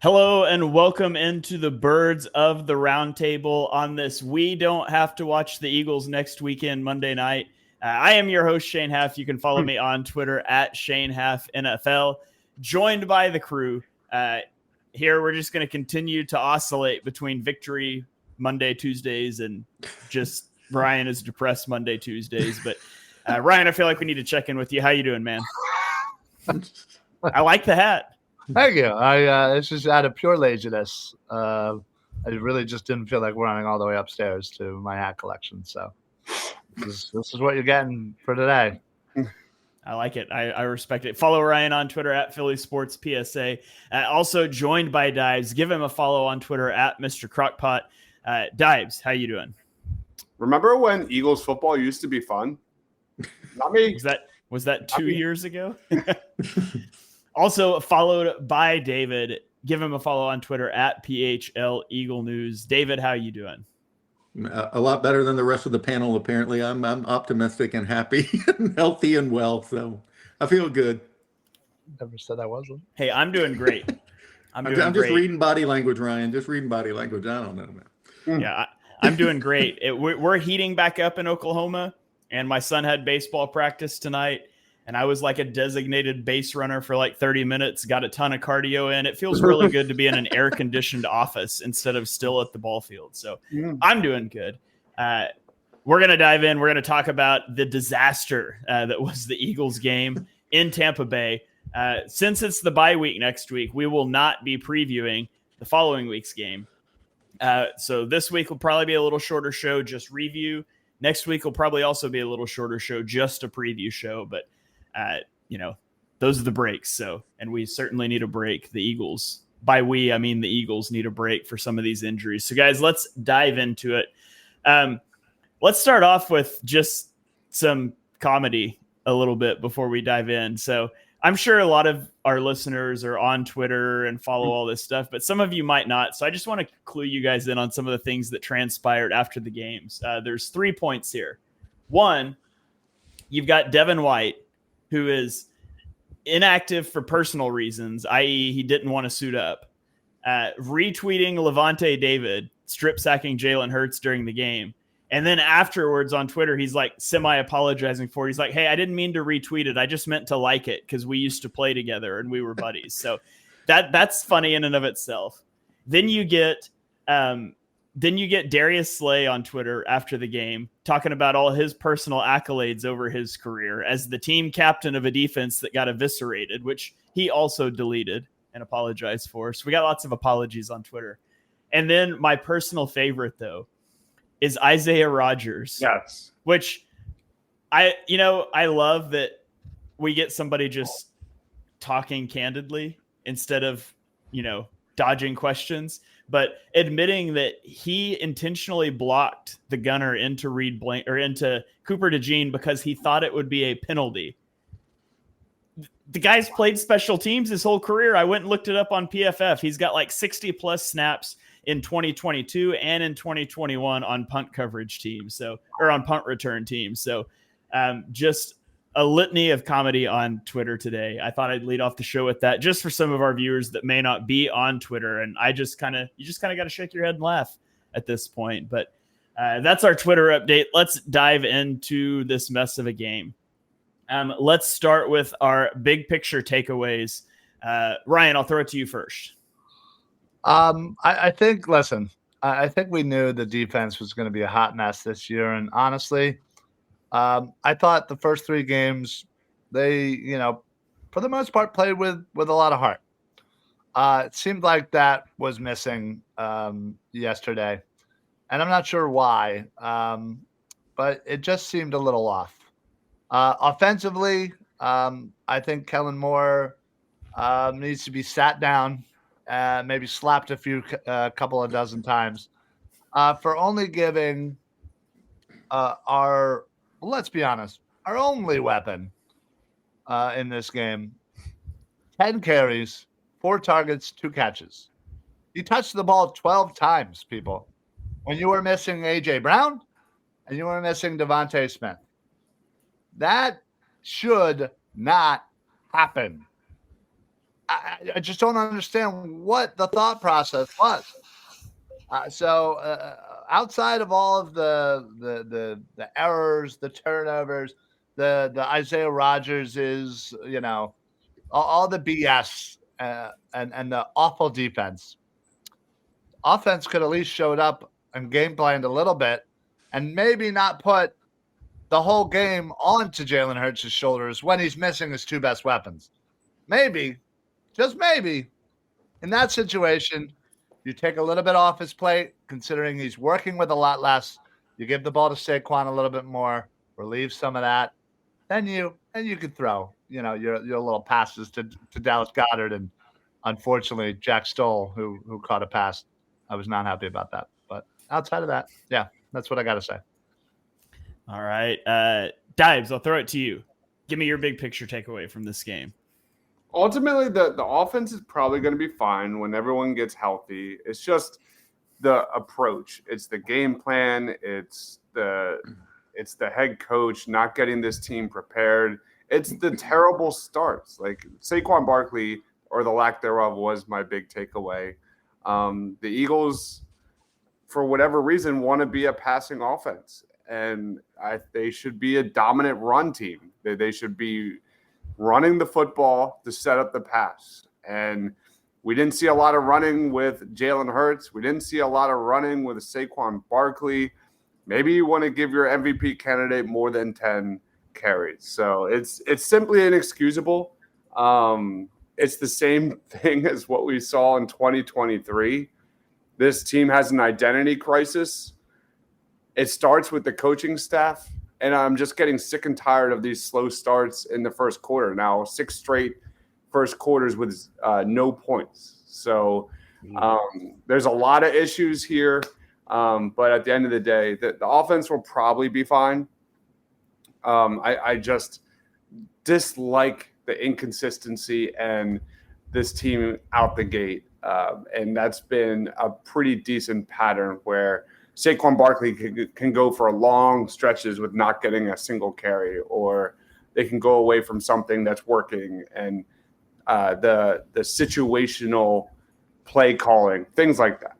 Hello and welcome into the Birds of the Roundtable on this We Don't Have to Watch the Eagles next weekend, Monday night. I am your host, Shane Haff. You can follow me on Twitter at Shane Haff NFL. Joined by the crew. Here, we're just going to continue to oscillate between victory Monday, Tuesdays, and just Ryan is depressed Monday, Tuesdays. But Ryan, I feel like we need to check in with you. How you doing, man? I like the hat. Thank you. It's just out of pure laziness. I really just didn't feel like running all the way upstairs to my hat collection. So this is what you're getting for today. I like it. I respect it. Follow Ryan on Twitter at Philly Sports PSA. Also joined by Dives. Give him a follow on Twitter at Mr. Crockpot. Dives, how you doing? Remember when Eagles football used to be fun? Not me. Was that 2 years ago? Also followed by David. Give him a follow on Twitter at PHL Eagle News. David, how you doing? A lot better than the rest of the panel, apparently. I'm optimistic and happy and healthy and well, so I feel good. Never said I wasn't. Hey, I'm doing great. I'm just reading body language, Ryan. Just reading body language. I don't know, man. Yeah, I'm doing great. We're heating back up in Oklahoma, and my son had baseball practice tonight. And I was like a designated base runner for like 30 minutes, got a ton of cardio in. It feels really good to be in an air-conditioned office instead of still at the ball field. So I'm doing good. We're going to dive in. We're going to talk about the disaster that was the Eagles game in Tampa Bay. Since it's the bye week next week, we will not be previewing the following week's game. So this week will probably be a little shorter show, just review. Next week will probably also be a little shorter show, just a preview show. But those are the breaks. So, and we certainly need a break. The Eagles, by we, I mean the Eagles need a break for some of these injuries. So guys, let's dive into it. Let's start off with just some comedy a little bit before we dive in. So I'm sure a lot of our listeners are on Twitter and follow all this stuff, but some of you might not. So I just want to clue you guys in on some of the things that transpired after the games. There's 3 points here. One, you've got Devin White, who is inactive for personal reasons, i.e. he didn't want to suit up, retweeting Levante David, strip sacking Jalen Hurts during the game. And then afterwards on Twitter, he's like semi-apologizing for it. He's like, hey, I didn't mean to retweet it. I just meant to like it because we used to play together and we were buddies. So that's funny in and of itself. Then you get Darius Slay on Twitter after the game talking about all his personal accolades over his career as the team captain of a defense that got eviscerated, which he also deleted and apologized for. So we got lots of apologies on Twitter. And then my personal favorite, though, is Isaiah Rodgers. Yes. Which I love that we get somebody just talking candidly instead of, dodging questions. But admitting that he intentionally blocked the gunner into into Cooper DeJean because he thought it would be a penalty. The guy's played special teams his whole career. I went and looked it up on PFF. He's got like 60 plus snaps in 2022 and in 2021 on punt coverage teams. Or on punt return teams. So just a litany of comedy on Twitter today. I thought I'd lead off the show with that just for some of our viewers that may not be on Twitter. And you just kind of got to shake your head and laugh at this point. But that's our Twitter update. Let's dive into this mess of a game. Let's start with our big picture takeaways. Ryan, I'll throw it to you first. I think we knew the defense was going to be a hot mess this year. And honestly, I thought the first 3 games, they, for the most part, played with a lot of heart. It seemed like that was missing yesterday. And I'm not sure why, but it just seemed a little off. Offensively, I think Kellen Moore needs to be sat down, maybe slapped a couple of dozen times for only giving let's be honest, our only weapon in this game, 10 carries, 4 targets, 2 catches. He touched the ball 12 times, people. When you were missing A.J. Brown and you were missing Devontae Smith. That should not happen. I just don't understand what the thought process was. So outside of all of the errors, the turnovers, the Isaiah Rodgers is, all the BS and the awful defense. Offense could at least showed up and game planned a little bit, and maybe not put the whole game onto Jalen Hurts' shoulders when he's missing his two best weapons. Maybe, just maybe, in that situation, you take a little bit off his plate, considering he's working with a lot less. You give the ball to Saquon a little bit more, relieve some of that. Then you could throw, your little passes to Dallas Goedert, and unfortunately Jack Stoll, who caught a pass. I was not happy about that. But outside of that, yeah, that's what I got to say. All right. Dives, I'll throw it to you. Give me your big picture takeaway from this game. Ultimately, the offense is probably going to be fine when everyone gets healthy. It's just the approach. It's the game plan. It's the head coach not getting this team prepared. It's the terrible starts. Like Saquon Barkley, or the lack thereof, was my big takeaway. The Eagles, for whatever reason, want to be a passing offense, and they should be a dominant run team. They should be running the football to set up the pass. And we didn't see a lot of running with Jalen Hurts. We didn't see a lot of running with Saquon Barkley. Maybe you want to give your MVP candidate more than 10 carries. So it's simply inexcusable. It's the same thing as what we saw in 2023. This team has an identity crisis. It starts with the coaching staff, and I'm just getting sick and tired of these slow starts in the first quarter. Now, 6 straight first quarters with no points. So there's a lot of issues here. But at the end of the day, the offense will probably be fine. I just dislike the inconsistency and this team out the gate. And that's been a pretty decent pattern where Saquon Barkley can go for long stretches with not getting a single carry, or they can go away from something that's working, and the situational play calling, things like that.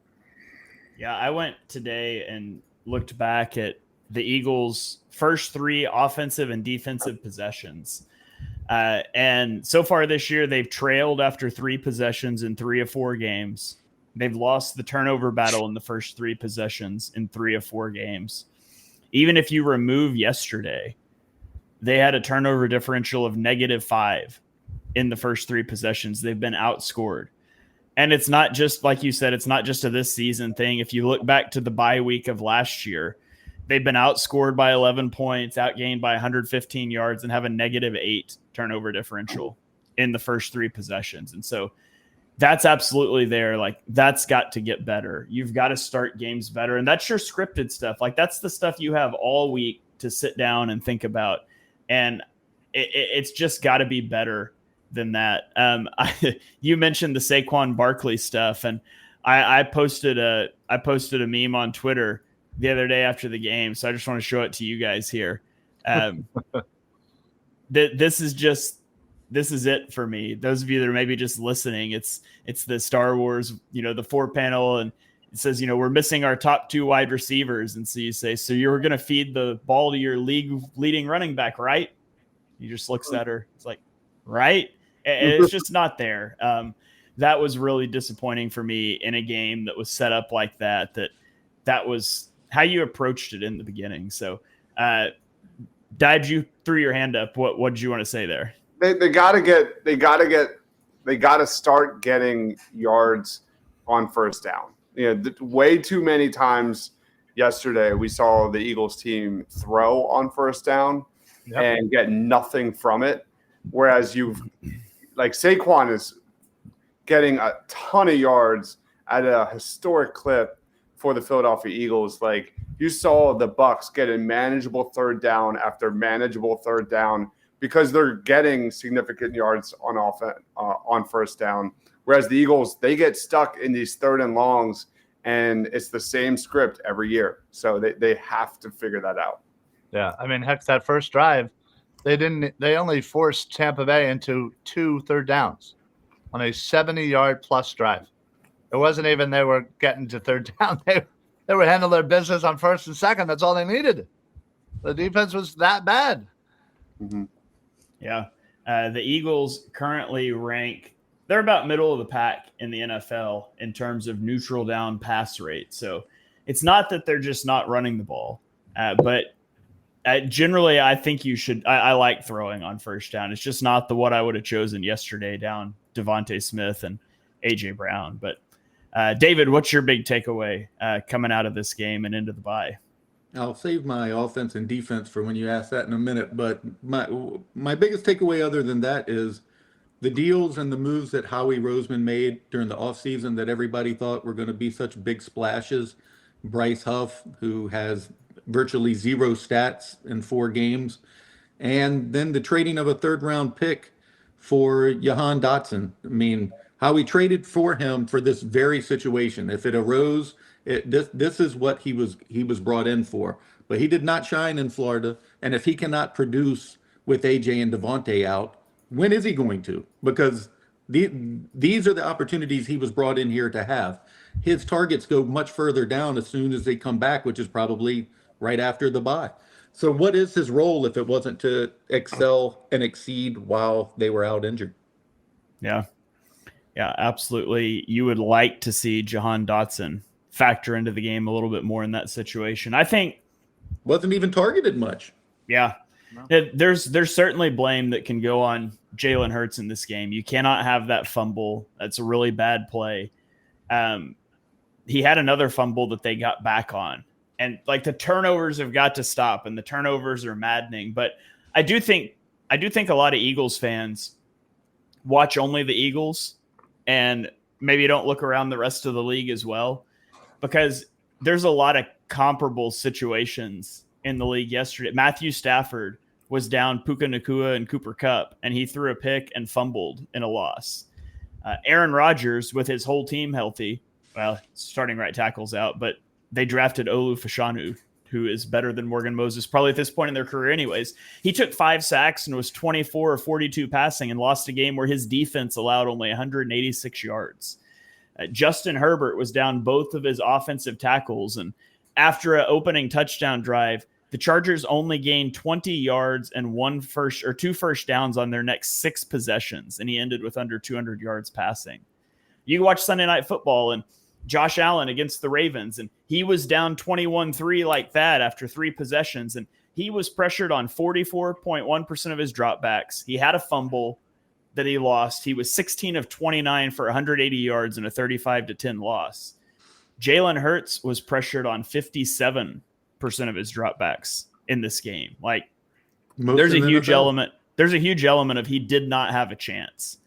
Yeah, I went today and looked back at the Eagles' first 3 offensive and defensive possessions. And so far this year, they've trailed after 3 possessions in 3 of 4 games. They've lost the turnover battle in the first 3 possessions in 3 of 4 games. Even if you remove yesterday, they had a turnover differential of -5 in the first 3 possessions. They've been outscored. And it's not just, like you said, it's not just a this season thing. If you look back to the bye week of last year, they've been outscored by 11 points, outgained by 115 yards, and have a -8 turnover differential in the first 3 possessions. And so that's absolutely there. Like, that's got to get better. You've got to start games better. And that's your scripted stuff. Like, that's the stuff you have all week to sit down and think about. And it's just got to be better than that. You mentioned the Saquon Barkley stuff, and I posted a meme on Twitter the other day after the game, so I just want to show it to you guys here. This is it for me. Those of you that are maybe just listening, it's the Star Wars, the 4 panel, and it says, we're missing our top 2 wide receivers, and so you say, so you're going to feed the ball to your league leading running back, right? He just looks at her. It's like, right? And it's just not there. That was really disappointing for me in a game that was set up like that. That was how you approached it in the beginning. So, Dibs, you threw your hand up. What did you want to say there? They got to start getting yards on first down. Way too many times yesterday we saw the Eagles team throw on first down and get nothing from it. Whereas Saquon is getting a ton of yards at a historic clip for the Philadelphia Eagles. Like, you saw the Bucs getting manageable third down after manageable third down because they're getting significant yards on offense on first down. Whereas the Eagles, they get stuck in these third and longs, and it's the same script every year. So they have to figure that out. Yeah, I mean, heck, that first drive, they only forced Tampa Bay into 2 third downs. on a 70-yard plus drive. It wasn't even they were getting to third down. They were handling their business on first and second. That's all they needed. The defense was that bad. Mm-hmm. Yeah. The Eagles currently they're about middle of the pack in the NFL in terms of neutral down pass rate. So it's not that they're just not running the ball, but generally I think I like throwing on first down. It's just not what I would have chosen yesterday down Devontae Smith and A.J. Brown. But David, what's your big takeaway coming out of this game and into the bye? I'll save my offense and defense for when you ask that in a minute. But my biggest takeaway other than that is the deals and the moves that Howie Roseman made during the offseason that everybody thought were going to be such big splashes. Bryce Huff, who has virtually zero stats in 4 games. And then the trading of a third-round pick for Jahan Dotson. I mean, Howie traded for him for this very situation. If it arose, this is what he was brought in for. But he did not shine in Florida. And if he cannot produce with AJ and Devontae out, when is he going to? Because these are the opportunities he was brought in here to have. His targets go much further down as soon as they come back, which is probably right after the bye. So what is his role if it wasn't to excel and exceed while they were out injured? Yeah. Yeah, absolutely. You would like to see Jahan Dotson factor into the game a little bit more in that situation. I think wasn't even targeted much. Yeah. No. There's certainly blame that can go on Jalen Hurts in this game. You cannot have that fumble. That's a really bad play. He had another fumble that they got back on. And like the turnovers have got to stop, and the turnovers are maddening. But I do think a lot of Eagles fans watch only the Eagles and maybe don't look around the rest of the league as well, because there's a lot of comparable situations in the league yesterday. Matthew Stafford was down Puka Nacua and Cooper Kupp, and he threw a pick and fumbled in a loss. Aaron Rodgers, with his whole team healthy, well, starting right tackles out, but they drafted Olu Fashanu, who is better than Morgan Moses probably at this point in their career anyways. He took 5 sacks and was 24 or 42 passing and lost a game where his defense allowed only 186 yards. Justin Herbert was down both of his offensive tackles, and after an opening touchdown drive, the Chargers only gained 20 yards and 2 first downs on their next 6 possessions, and he ended with under 200 yards passing. You watch Sunday Night Football and Josh Allen against the Ravens, and he was down 21-3 like that after 3 possessions, and he was pressured on 44.1% of his dropbacks. He had a fumble that he lost. He was 16 of 29 for 180 yards and a 35-10 loss. Jalen Hurts was pressured on 57% of his dropbacks in this game. Like, there's a huge element. There's a huge element of he did not have a chance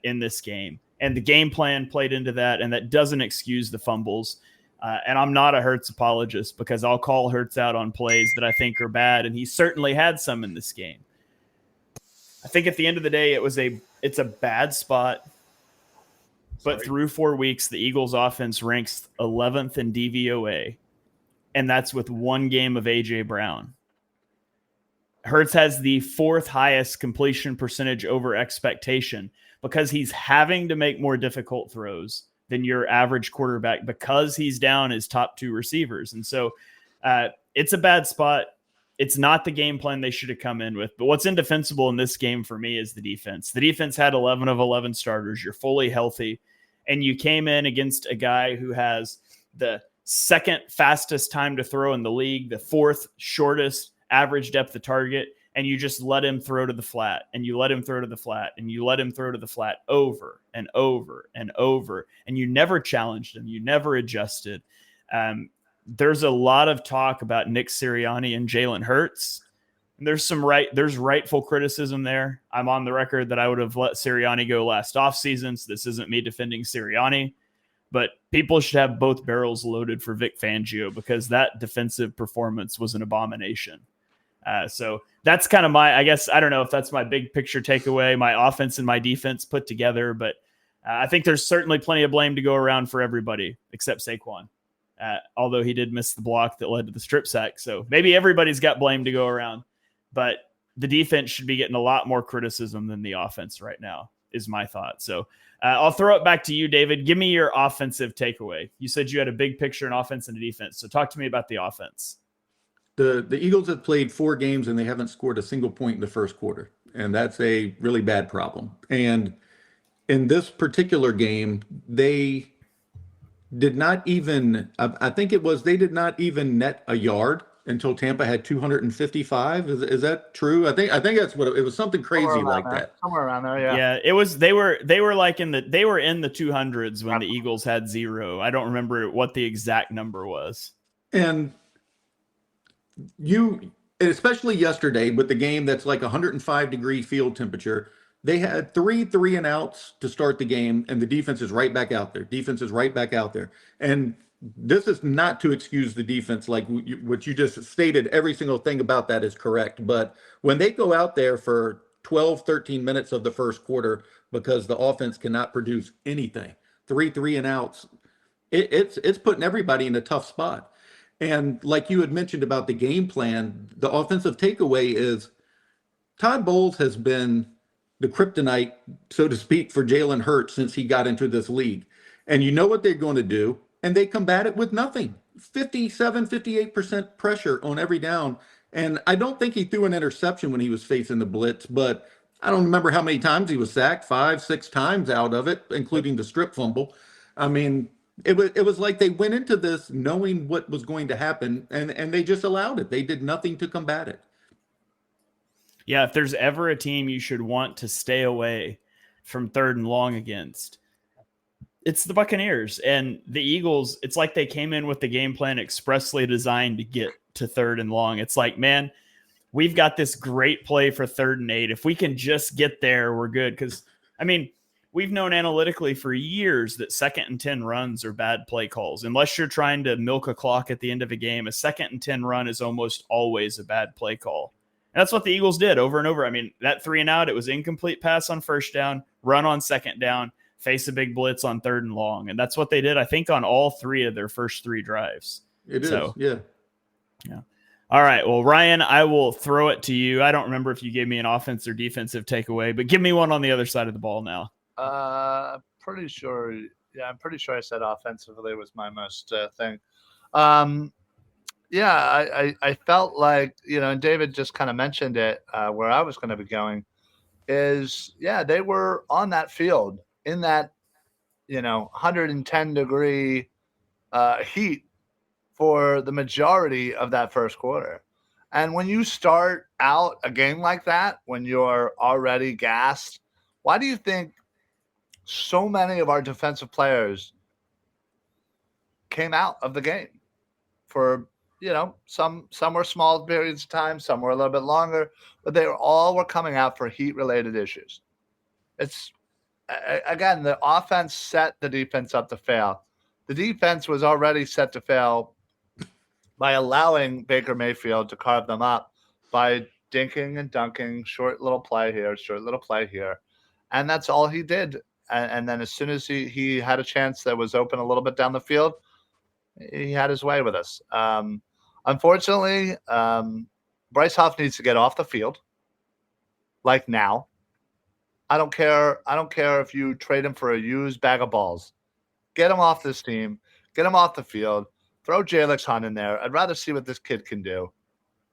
in this game. And the game plan played into that, and that doesn't excuse the fumbles. And I'm not a Hurts apologist, because I'll call Hurts out on plays that I think are bad, and he certainly had some in this game. I think at the end of the day, it's a bad spot. But through 4 weeks, the Eagles offense ranks 11th in DVOA, and that's with 1 game of A.J. Brown. Hurts has the 4th highest completion percentage over expectation because he's having to make more difficult throws than your average quarterback because he's down his top 2 receivers. And so it's a bad spot. It's not the game plan they should have come in with. But what's indefensible in this game for me is the defense. The defense had 11 of 11 starters. You're fully healthy. And you came in against a guy who has the 2nd fastest time to throw in the league, the 4th shortest average depth of target, and you just let him throw to the flat, and you let him throw to the flat, and you let him throw to the flat over and over and over, and you never challenged him. You never adjusted. There's a lot of talk about Nick Sirianni and Jalen Hurts. There's rightful criticism there. I'm on the record that I would have let Sirianni go last offseason, so this isn't me defending Sirianni. But people should have both barrels loaded for Vic Fangio, because that defensive performance was an abomination. So that's kind of I don't know if that's my big picture takeaway, my offense and my defense put together. But I think there's certainly plenty of blame to go around for everybody except Saquon. Although he did miss the block that led to the strip sack. So maybe everybody's got blame to go around. But the defense should be getting a lot more criticism than the offense right now. is my thought. So I'll throw it back to you, David. Give me your offensive takeaway. You said you had a big picture in offense and defense. So talk to me about the offense. The Eagles have played 4 games and they haven't scored a single point in the first quarter. And that's a really bad problem. And in this particular game, they did not even, I think it was, they did not even net a yard until Tampa had 255. Is that true? I think that's what it was, something crazy like that. Somewhere around there, yeah. Yeah, it was. They were like in the 200s when the Eagles had 0. I don't remember what the exact number was. And especially yesterday with the game that's like 105-degree field temperature, they had 3 3-and-outs to start the game, and the defense is right back out there. And this is not to excuse the defense, like what you just stated. Every single thing about that is correct. But when they go out there for 12, 13 minutes of the first quarter because the offense cannot produce anything, 3 3-and-outs, it's putting everybody in a tough spot. And like you had mentioned about the game plan, the offensive takeaway is Todd Bowles has been the kryptonite, so to speak, for Jalen Hurts since he got into this league. And you know what they're going to do, and they combat it with nothing. 57, 58% pressure on every down. And I don't think he threw an interception when he was facing the blitz, but I don't remember how many times he was sacked, 5, 6 times out of it, including the strip fumble. I mean, it was like they went into this knowing what was going to happen, and they just allowed it. They did nothing to combat it. Yeah, if there's ever a team you should want to stay away from 3rd and long against, it's the Buccaneers. And the Eagles, it's like they came in with the game plan expressly designed to get to 3rd and long. It's like, man, we've got this great play for 3rd and 8. If we can just get there, we're good. Because, I mean, we've known analytically for years that 2nd and 10 runs are bad play calls. Unless you're trying to milk a clock at the end of a game, a 2nd and 10 run is almost always a bad play call. And that's what the Eagles did over and over. I mean, that 3-and-out, it was incomplete pass on 1st down, run on 2nd down, face a big blitz on 3rd and long. And that's what they did, I think, on all 3 of their first 3 drives. It is, yeah. All right. Well, Ryan, I will throw it to you. I don't remember if you gave me an offense or defensive takeaway, but give me one on the other side of the ball now. Pretty sure. Yeah, I'm pretty sure I said offensively was my most thing. Yeah, I felt like, and David just kind of mentioned it, where I was going to be going is, yeah, they were on that field in that, 110-degree heat for the majority of that first quarter. And when you start out a game like that, when you're already gassed, why do you think so many of our defensive players came out of the game for, some were small periods of time, some were a little bit longer, but they were coming out for heat-related issues. It's, again, the offense set the defense up to fail. The defense was already set to fail by allowing Baker Mayfield to carve them up by dinking and dunking, short little play here, short little play here. And that's all he did. And then as soon as he had a chance that was open a little bit down the field, he had his way with us. Unfortunately, Bryce Huff needs to get off the field, like now. I don't care if you trade him for a used bag of balls. Get him off this team. Get him off the field. Throw Jalex Hunt in there. I'd rather see what this kid can do.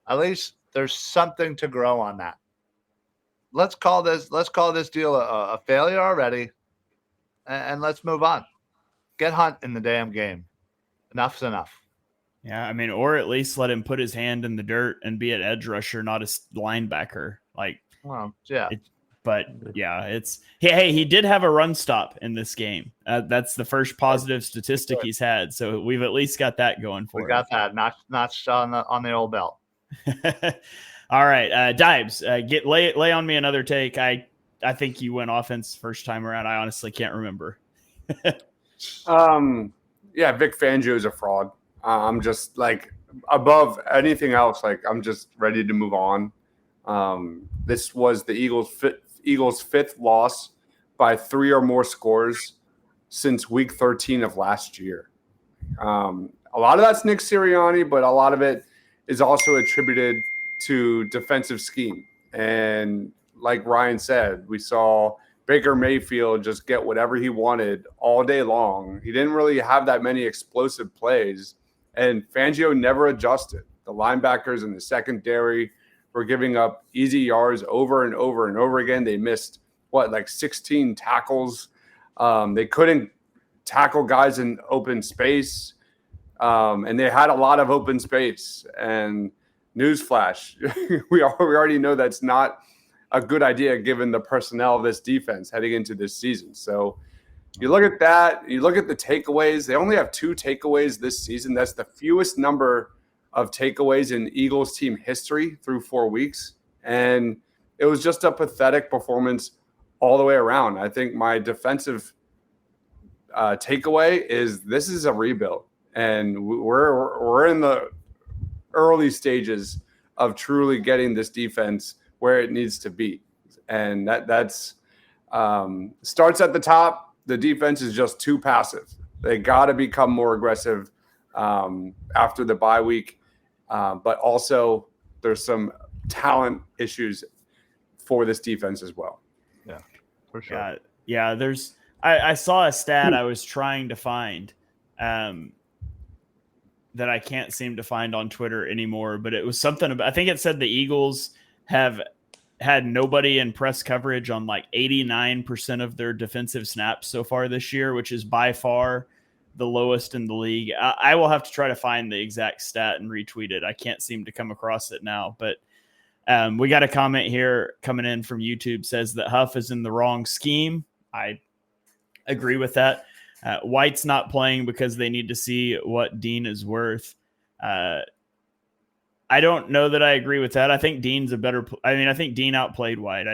At least there's something to grow on that. Let's call this deal a failure already, and let's move on. Get Hunt in the damn game. Enough's enough. Yeah, I mean, or at least let him put his hand in the dirt and be an edge rusher, not a linebacker. Well, yeah. He did have a run stop in this game. That's the first positive statistic he's had. So we've at least got that going for him. We got that notched on the old belt. All right, Dibes, lay on me another take. I think you went offense first time around. I honestly can't remember. Yeah, Vic Fangio is a fraud. I'm just above anything else. I'm just ready to move on. This was the Eagles' fifth loss by 3 or more scores since week 13 of last year. A lot of that's Nick Sirianni, but a lot of it is also attributed to defensive scheme. And like Ryan said, we saw Baker Mayfield just get whatever he wanted all day long. He didn't really have that many explosive plays, and Fangio never adjusted. The linebackers in the secondary were giving up easy yards over and over and over again. They missed, 16 tackles. They couldn't tackle guys in open space, and they had a lot of open space. And newsflash, we already know that's not a good idea given the personnel of this defense heading into this season. So you look at that, you look at the takeaways. They only have 2 takeaways this season. That's the fewest number of takeaways in Eagles team history through 4 weeks. And it was just a pathetic performance all the way around. I think my defensive takeaway is this is a rebuild, and we're in the early stages of truly getting this defense where it needs to be. And that's starts at the top. The defense is just too passive. They got to become more aggressive after the bye week. But also there's some talent issues for this defense as well. Yeah, for sure. Yeah, I saw a stat I was trying to find that I can't seem to find on Twitter anymore, but it was something about, I think it said the Eagles have had nobody in press coverage on 89% of their defensive snaps so far this year, which is by far the lowest in the league. I will have to try to find the exact stat and retweet it. I can't seem to come across it now, but we got a comment here coming in from YouTube, says that Huff is in the wrong scheme. I agree with that. White's not playing because they need to see what Dean is worth. I don't know that I agree with that. I think Dean's I think Dean outplayed White.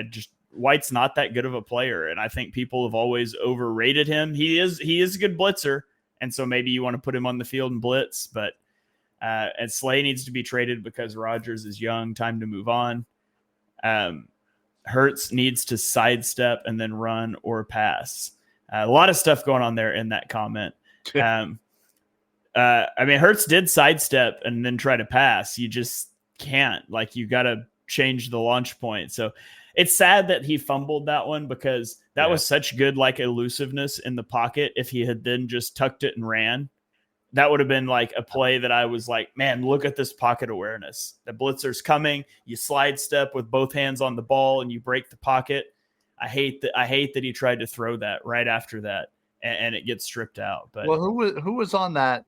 White's not that good of a player, and I think people have always overrated him. He is a good blitzer, and so maybe you want to put him on the field and blitz, but and Slay needs to be traded because Rodgers is young. Time to move on. Hurts needs to sidestep and then run or pass. A lot of stuff going on there in that comment. Hurts did sidestep and then try to pass. You just can't. You got to change the launch point. So it's sad that he fumbled that one because that was such good elusiveness in the pocket. If he had then just tucked it and ran, that would have been a play that I was like, man, look at this pocket awareness. The blitzer's coming. You slide step with both hands on the ball and you break the pocket. I hate that he tried to throw that right after that and it gets stripped out. But who was on that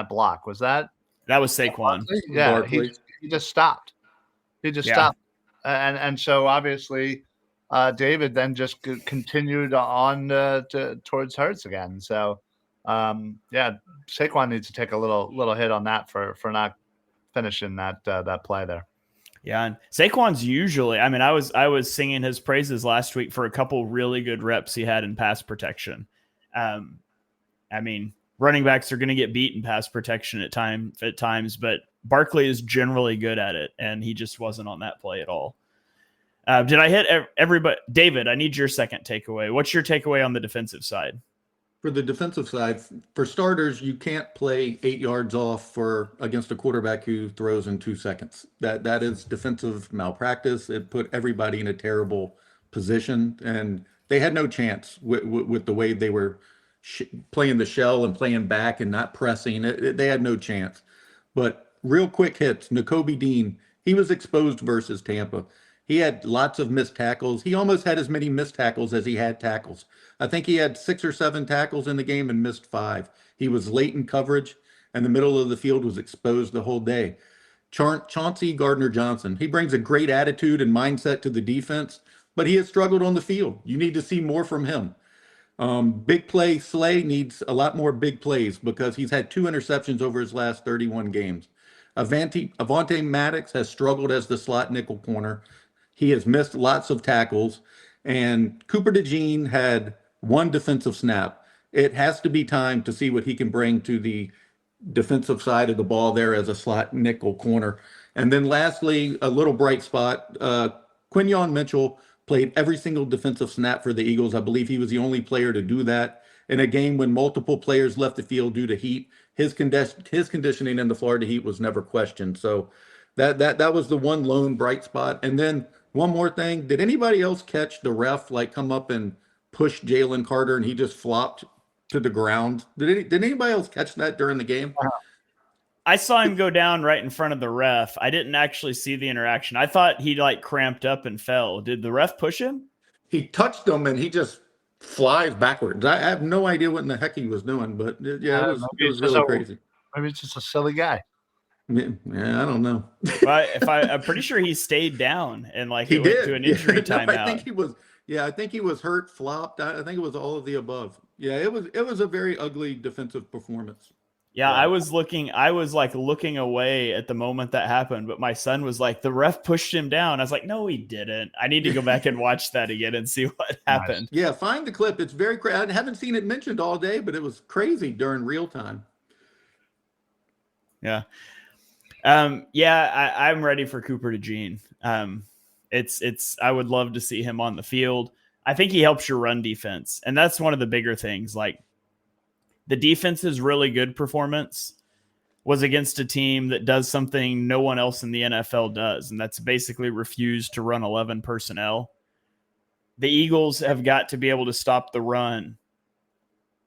block? Was that was Saquon? Yeah, he just stopped. He just stopped, and so obviously David then just continued on towards Hurts again. So Saquon needs to take a little hit on that for not finishing that play there. Yeah, and Saquon's usually, I was singing his praises last week for a couple really good reps he had in pass protection. Running backs are going to get beat in pass protection at times, but Barkley is generally good at it, and he just wasn't on that play at all. Did I hit everybody? David, I need your second takeaway. What's your takeaway on the defensive side? For the defensive side, for starters, you can't play 8 yards off against a quarterback who throws in 2 seconds. That is defensive malpractice. It put everybody in a terrible position, and they had no chance with the way they were playing the shell and playing back and not pressing. They had no chance. But real quick hits, Nakobe Dean, he was exposed versus Tampa. He had lots of missed tackles. He almost had as many missed tackles as he had tackles. I think he had 6 or 7 tackles in the game and missed 5. He was late in coverage, and the middle of the field was exposed the whole day. Chauncey Gardner-Johnson, he brings a great attitude and mindset to the defense, but he has struggled on the field. You need to see more from him. Big play Slay needs a lot more big plays because he's had 2 interceptions over his last 31 games. Avonte Maddox has struggled as the slot nickel corner. He has missed lots of tackles, and Cooper DeJean had 1 defensive snap. It has to be time to see what he can bring to the defensive side of the ball there as a slot nickel corner. And then lastly, a little bright spot, Quinyon Mitchell played every single defensive snap for the Eagles. I believe he was the only player to do that in a game when multiple players left the field due to heat. His conditioning in the Florida heat was never questioned. So that was the one lone bright spot. And then One more thing. Did anybody else catch the ref like come up and push Jalen Carter and he just flopped to the ground? Did anybody else catch that during the game? I saw him go down right in front of the ref. I didn't actually see the interaction. I thought he like cramped up and fell. Did the ref push him? He touched him and he just flies backwards. I have no idea what in the heck he was doing, but yeah, it was really crazy. Maybe it's just a silly guy. Yeah, I don't know. Well, I'm pretty sure he stayed down and like He it went did. to an injury timeout. I think he was. Yeah, I think he was hurt, flopped. I think it was all of the above. Yeah, it was a very ugly defensive performance. Yeah, I was looking away at the moment that happened, but my son was like, the ref pushed him down. I was like, no, he didn't. I need to go back and watch that again and see what happened. Yeah, find the clip. It's very crazy. I haven't seen it mentioned all day, but it was crazy during real time. Yeah. I'm ready for Cooper DeJean. I would love to see him on the field. I think he helps your run defense. And that's one of the bigger things. Like, the defense's really good performance was against a team that does something no one else in the NFL does, and that's basically refuse to run 11 personnel. The Eagles have got to be able to stop the run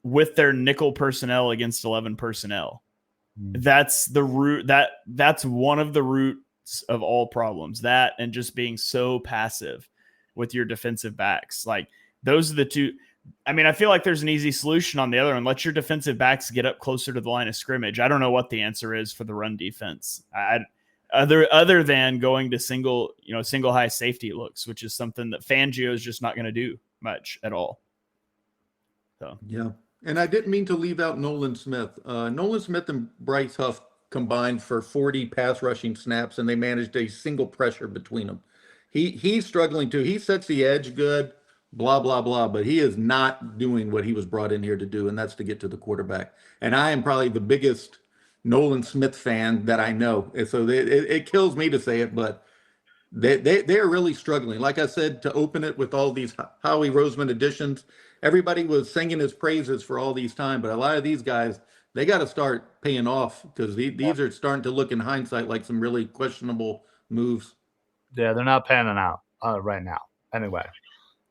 with their nickel personnel against 11 personnel. That's the root. That's one of the roots of all problems. That and just being so passive with your defensive backs. Like, those are the two. I mean, I feel like there's an easy solution on the other one. Let your defensive backs get up closer to the line of scrimmage. I don't know what the answer is for the run defense. Other than going to single high safety looks, which is something that Fangio is just not going to do much at all. So yeah, and I didn't mean to leave out Nolan Smith. Nolan Smith and Bryce Huff combined for 40 pass rushing snaps, and they managed a single pressure between them. He's struggling too. He sets the edge good. Blah, blah, blah, but he is not doing what he was brought in here to do, and that's to get to the quarterback. And I am probably the biggest Nolan Smith fan that I know. And so it kills me to say it, but they're really struggling. Like I said, to open it with all these Howie Roseman additions, everybody was singing his praises for all these time, but a lot of these guys, they got to start paying off because these are starting to look in hindsight like some really questionable moves. Yeah, they're not panning out right now. Anyway.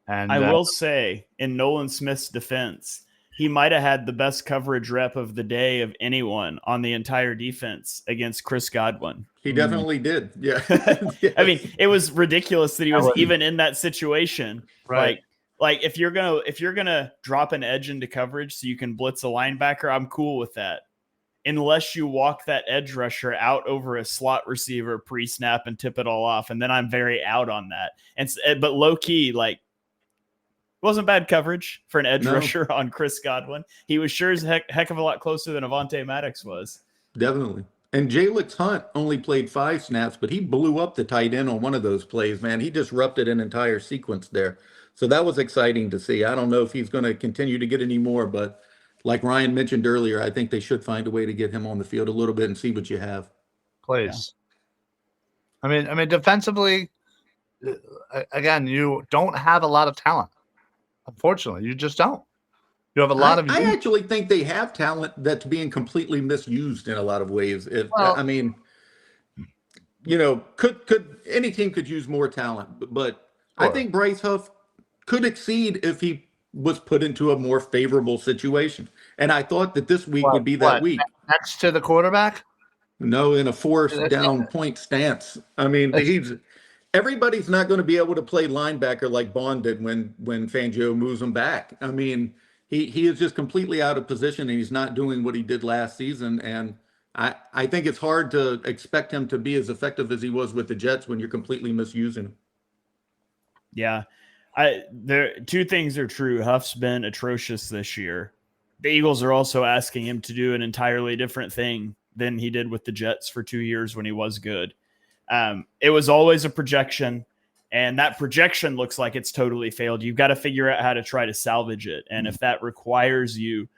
And I will say, in Nolan Smith's defense, he might have had the best coverage rep of the day of anyone on the entire defense against Chris Godwin. He definitely did. Yeah. Yes. I mean, it was ridiculous that he was even in that situation. Right. Like if you're gonna drop an edge into coverage so you can blitz a linebacker, I'm cool with that. Unless you walk that edge rusher out over a slot receiver pre-snap and tip it all off, and then I'm very out on that. But low key, like, wasn't bad coverage for an edge rusher on Chris Godwin. He was sure as heck of a lot closer than Avonte Maddox was. Definitely. And Jalix Hunt only played 5 snaps, but he blew up the tight end on one of those plays, man. He disrupted an entire sequence there. So that was exciting to see. I don't know if he's going to continue to get any more, but like Ryan mentioned earlier, I think they should find a way to get him on the field a little bit and see what you have. Please. Yeah. I mean, defensively, again, you don't have a lot of talent. Unfortunately, you just don't. You have a lot of. I actually think they have talent that's being completely misused in a lot of ways. I mean, could any team could use more talent, but sure. I think Bryce Huff could exceed if he was put into a more favorable situation. And I thought that this week would be that week. Next to the quarterback? No, in a 4th-down point stance. I mean, everybody's not going to be able to play linebacker like Bond did when Fangio moves him back. I mean, he is just completely out of position, and he's not doing what he did last season. And I think it's hard to expect him to be as effective as he was with the Jets when you're completely misusing him. Yeah. Two things are true. Huff's been atrocious this year. The Eagles are also asking him to do an entirely different thing than he did with the Jets for 2 years when he was good. It was always a projection, and that projection looks like it's totally failed. You've got to figure out how to try to salvage it. And if that requires you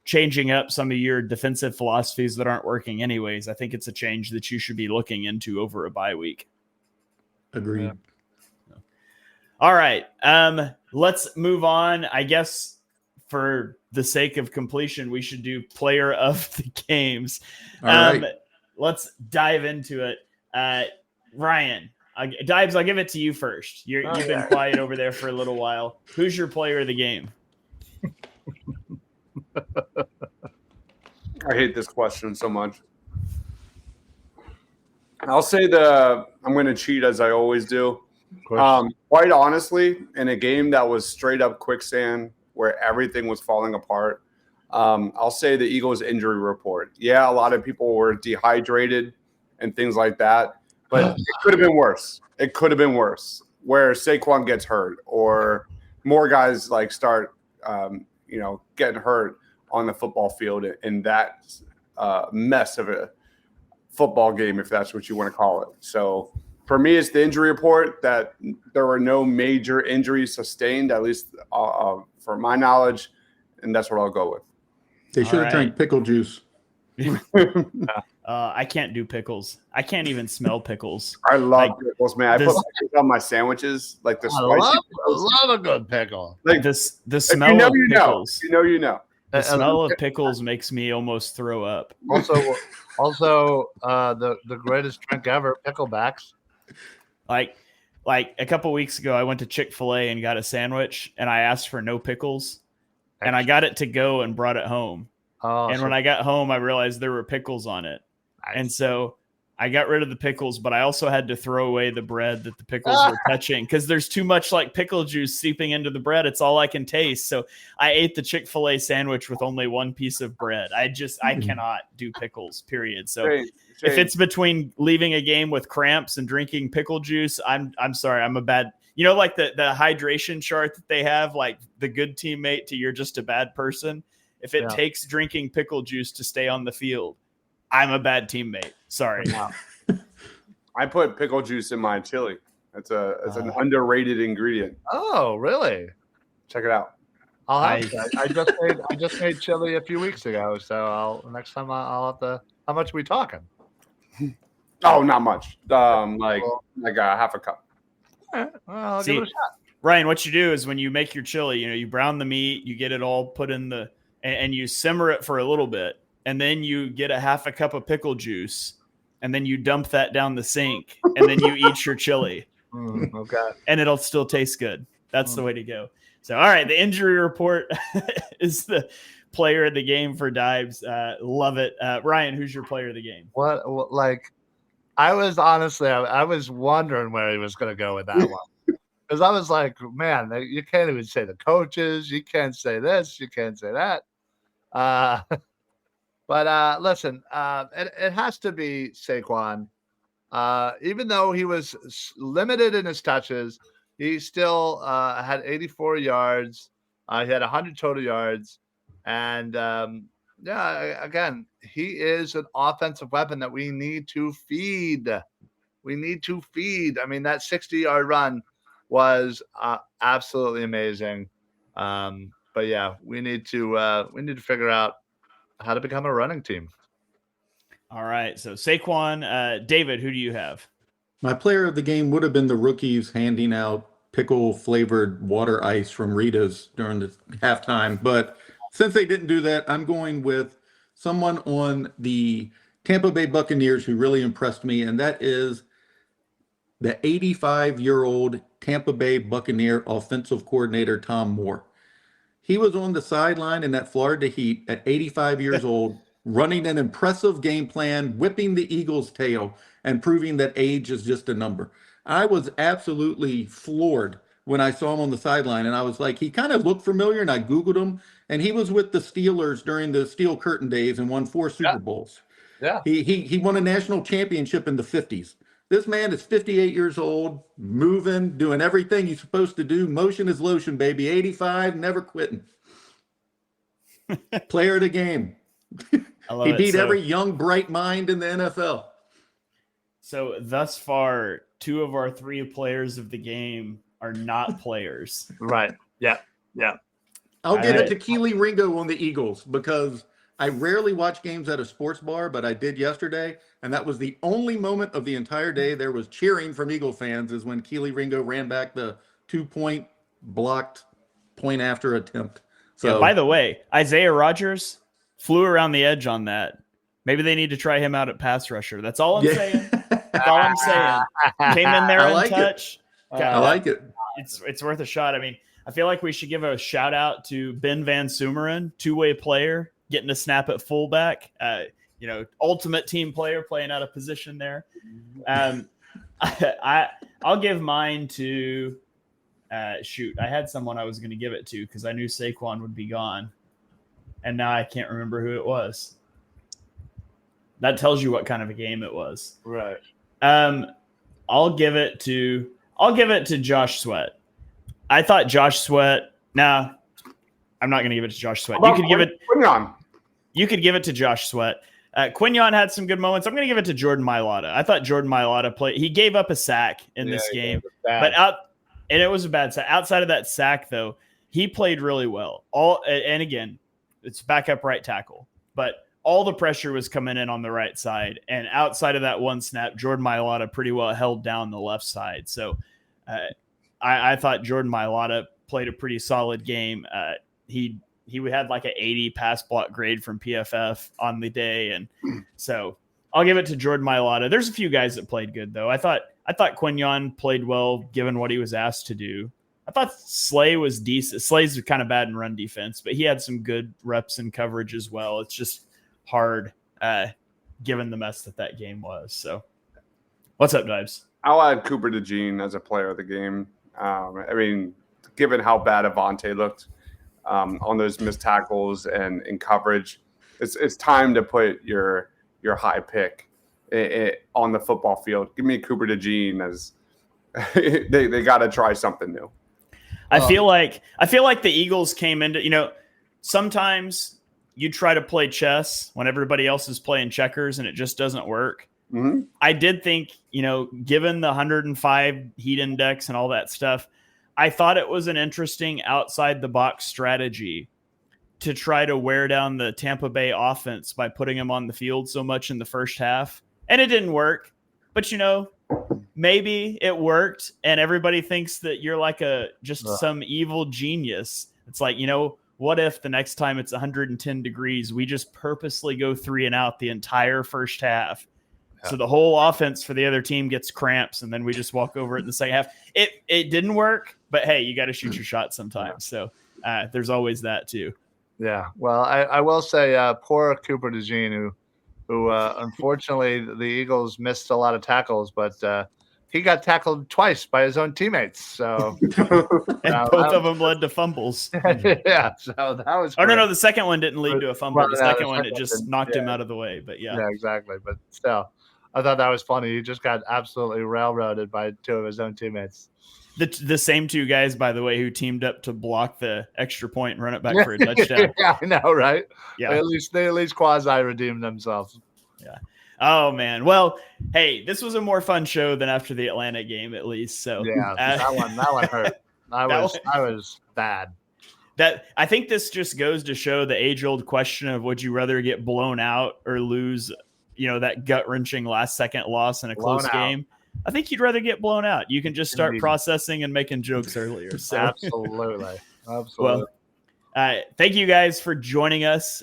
changing up some of your defensive philosophies that aren't working anyways, I think it's a change that you should be looking into over a bye week. Agreed. Yeah. All right. Let's move on. I guess for the sake of completion, we should do player of the games. All right. Let's dive into it. Ryan, Dibes, I'll give it to you first. You've been quiet over there for a little while. Who's your player of the game? I hate this question so much. I'll say I'm going to cheat as I always do. Quite honestly, in a game that was straight up quicksand where everything was falling apart, I'll say the Eagles injury report. Yeah, a lot of people were dehydrated and things like that, but it could have been worse. It could have been worse where Saquon gets hurt or more guys like start, getting hurt on the football field in that mess of a football game, if that's what you want to call it. So for me, it's the injury report that there were no major injuries sustained, at least for my knowledge, and that's what I'll go with. They should have drank pickle juice. I can't do pickles. I can't even smell pickles. I love pickles, man. I put pickles on my sandwiches, like the spicy pickles. I love a good pickle. Like the smell of pickles. You know. The smell of pickles makes me almost throw up. Also, the greatest drink ever, picklebacks. Like a couple weeks ago, I went to Chick-fil-A and got a sandwich, and I asked for no pickles, and I got it to go and brought it home. When I got home, I realized there were pickles on it. Nice. And so I got rid of the pickles, but I also had to throw away the bread that the pickles were touching because there's too much like pickle juice seeping into the bread. It's all I can taste. So I ate the Chick-fil-A sandwich with only one piece of bread. I cannot do pickles, period. So if it's between leaving a game with cramps and drinking pickle juice, I'm sorry. I'm a bad, like the hydration chart that they have, like the good teammate to you're just a bad person. If it takes drinking pickle juice to stay on the field, I'm a bad teammate. Sorry. I put pickle juice in my chili. It's an underrated ingredient. Oh, really? Check it out. I just made chili a few weeks ago, so next time I'll have to. How much are we talking? Oh, not much. Like a half a cup. All right. Well, I'll give it a shot. Ryan, what you do is when you make your chili, you brown the meat, you get it all put in and you simmer it for a little bit. And then you get a half a cup of pickle juice, and then you dump that down the sink, and then you eat your chili. Okay. And it'll still taste good. That's the way to go. So, all right, the injury report is the player of the game for Dibes. Love it. Ryan, who's your player of the game? I was wondering where he was going to go with that one. Because I was like, man, you can't even say the coaches. You can't say this. You can't say that. But listen, it has to be Saquon. Even though he was limited in his touches, he still had 84 yards. He had 100 total yards. And, again, he is an offensive weapon that we need to feed. I mean, that 60-yard run was absolutely amazing. But, yeah, we need to figure out how to become a running team. All right. So Saquon, David, who do you have? My player of the game would have been the rookies handing out pickle flavored water ice from Rita's during the halftime. But since they didn't do that, I'm going with someone on the Tampa Bay Buccaneers who really impressed me. And that is the 85-year-old Tampa Bay Buccaneer offensive coordinator, Tom Moore. He was on the sideline in that Florida Heat at 85 years old, running an impressive game plan, whipping the Eagles' tail, and proving that age is just a number. I was absolutely floored when I saw him on the sideline, and I was like, he kind of looked familiar, and I Googled him, and he was with the Steelers during the Steel Curtain days and won 4 Super Bowls. Yeah. He won a national championship in the 50s. This man is 58 years old, moving, doing everything he's supposed to do. Motion is lotion, baby. 85, never quitting. Player of the game. He beat every young, bright mind in the NFL. So thus far, 2 of our 3 players of the game are not players. Right. Yeah. I'll give it to Keely Ringo on the Eagles because I rarely watch games at a sports bar, but I did yesterday, and that was the only moment of the entire day there was cheering from Eagle fans is when Keely Ringo ran back the 2-point blocked point after attempt. So, yeah, by the way, Isaiah Rodgers flew around the edge on that. Maybe they need to try him out at pass rusher. That's all I'm saying. That's all I'm saying. Came in there I like untouched. I like it. It's worth a shot. I mean, I feel like we should give a shout out to Ben Van Sumeren, two-way player, getting a snap at fullback. Ultimate team player playing out of position there. I'll give mine to I had someone I was going to give it to because I knew Saquon would be gone, and now I can't remember who it was. That tells you what kind of a game it was. Right. I'll give it to Josh Sweat. I thought Josh Sweat. Nah, I'm not going to give it to Josh Sweat. You could give it. Quinyon. You could give it to Josh Sweat. Quinyon had some good moments. I'm going to give it to Jordan Mailata. I thought Jordan Mailata played. He gave up a sack in this game, and it was a bad sack. Outside of that sack, though, he played really well. And again, it's backup right tackle, but all the pressure was coming in on the right side, and outside of that one snap, Jordan Mailata pretty well held down the left side. So I thought Jordan Mailata played a pretty solid game. He had like an 80 pass block grade from PFF on the day, and so I'll give it to Jordan Mailata. There's a few guys that played good though. I thought Quinyon played well given what he was asked to do. I thought Slay was decent. Slay's kind of bad in run defense, but he had some good reps in coverage as well. It's just hard given the mess that game was. So what's up, Dives? I'll add Cooper DeJean as a player of the game. I mean, given how bad Avonte looked on those missed tackles and in coverage, it's time to put your high pick on the football field. Give me Cooper DeJean as they got to try something new. I feel like the Eagles came into, sometimes you try to play chess when everybody else is playing checkers and it just doesn't work. Mm-hmm. I did think, given the 105 heat index and all that stuff, I thought it was an interesting outside the box strategy to try to wear down the Tampa Bay offense by putting them on the field so much in the first half. And it didn't work, but maybe it worked and everybody thinks that you're like some evil genius. It's like, what if the next time it's 110 degrees, we just purposely go 3 and out the entire first half? Yeah. So the whole offense for the other team gets cramps, and then we just walk over it in the second half. It didn't work, but hey, you got to shoot your shot sometimes. So there's always that too. Yeah. Well, I will say poor Cooper DeJean, who unfortunately the Eagles missed a lot of tackles, but he got tackled twice by his own teammates. So and both of them led to fumbles. Yeah. So that was. Oh, no. The second one didn't lead to a fumble. The second one, it just knocked him out of the way. But yeah. Yeah, exactly. But still, I thought that was funny. He just got absolutely railroaded by 2 of his own teammates. The same 2 guys, by the way, who teamed up to block the extra point and run it back for a touchdown. Yeah, I know, right? Yeah. They at least quasi redeemed themselves. Yeah. Oh man. Well, hey, this was a more fun show than after the Atlanta game, at least. So yeah, that one hurt. I was bad. That I think this just goes to show the age-old question of would you rather get blown out or lose, that gut-wrenching last-second loss in a close game. I think you'd rather get blown out. You can just start processing and making jokes earlier. So Absolutely. Well, thank you guys for joining us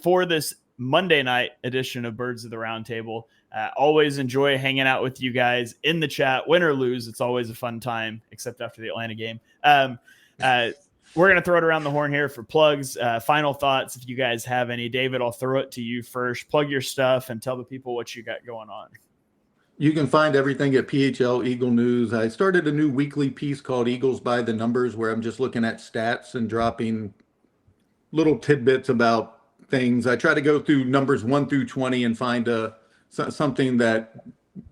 for this Monday night edition of Birds of the Round Table. Always enjoy hanging out with you guys in the chat. Win or lose, it's always a fun time, except after the Atlanta game. We're going to throw it around the horn here for plugs. Final thoughts, if you guys have any. David, I'll throw it to you first. Plug your stuff and tell the people what you got going on. You can find everything at PHL Eagle News. I started a new weekly piece called Eagles by the Numbers, where I'm just looking at stats and dropping little tidbits about things. I try to go through numbers 1 through 20 and find something that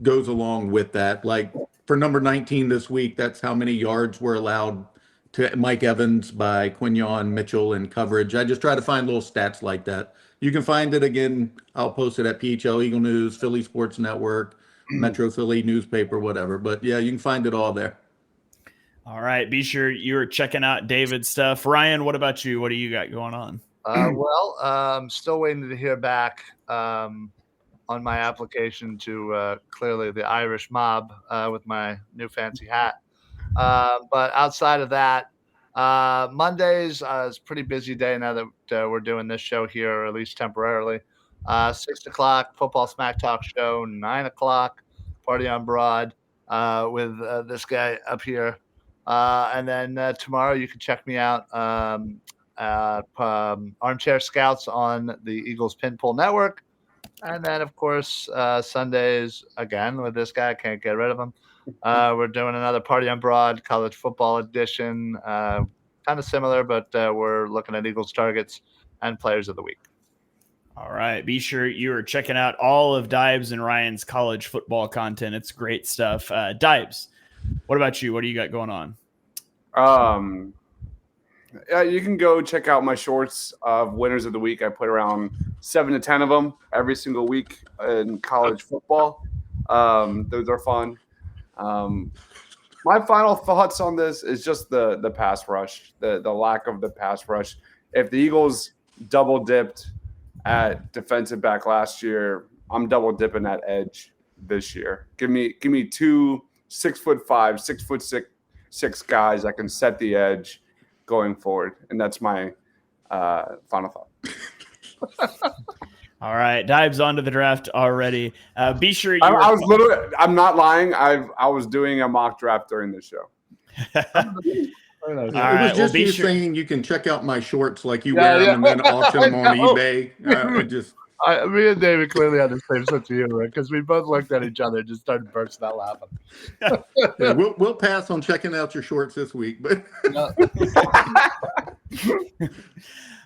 goes along with that. Like for number 19 this week, that's how many yards were allowed to Mike Evans by Quinyon Mitchell in coverage. I just try to find little stats like that. You can find it again. I'll post it at PHL Eagle News, Philly Sports Network, Metro Philly newspaper, whatever. But yeah, you can find it all there. All right. Be sure you're checking out David's stuff. Ryan, what about you? What do you got going on? I'm still waiting to hear back on my application to clearly the Irish mob with my new fancy hat. But outside of that, Mondays is a pretty busy day now that we're doing this show here, or at least temporarily. 6 o'clock, Football Smack Talk show, 9 o'clock, Party on Broad with this guy up here. And then tomorrow you can check me out Armchair Scouts on the Eagles Pinpool Network. And then, of course, Sundays, again, with this guy. I can't get rid of him. We're doing another Party on Broad college football edition. Kind of similar, but we're looking at Eagles targets and players of the week. All right. Be sure you are checking out all of Dibes and Ryan's college football content. It's great stuff. Dibes, what about you? What do you got going on? You can go check out my shorts of winners of the week. I put around 7 to 10 of them every single week in college football. Those are fun. My final thoughts on this is just the pass rush, the lack of the pass rush. If the Eagles double dipped at defensive back last year, I'm double dipping at edge this year. Give me 2 6'5", 6'6" guys that can set the edge going forward, and that's my final thought. All right, Dibes onto the draft already. Be sure I was literally, I'm not lying. I was doing a mock draft during this show. It was just you saying you can check out my shorts like you wear them and then auction them on eBay. Me and David clearly had the same sense of humor because we both looked at each other and just started bursting out laughing. Yeah, we'll pass on checking out your shorts this week, but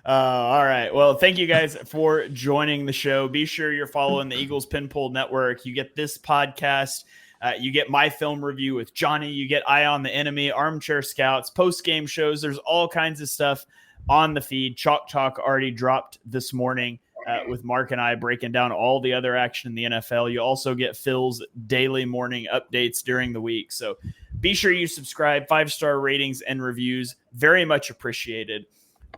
all right. Well, thank you guys for joining the show. Be sure you're following the Eagles Pinpool Network. You get this podcast. You get my film review with Johnny. You get Eye on the Enemy, Armchair Scouts, post-game shows. There's all kinds of stuff on the feed. Chalk Talk already dropped this morning with Mark and I breaking down all the other action in the NFL. You also get Phil's daily morning updates during the week. So be sure you subscribe. 5-star ratings and reviews. Very much appreciated.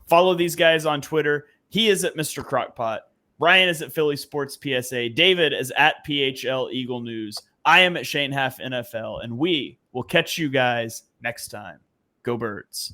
Follow these guys on Twitter. He is at Mr. Crockpot. Ryan is at Philly Sports PSA. David is at PHL Eagle News. I am at Shane Half NFL, and we will catch you guys next time. Go Birds.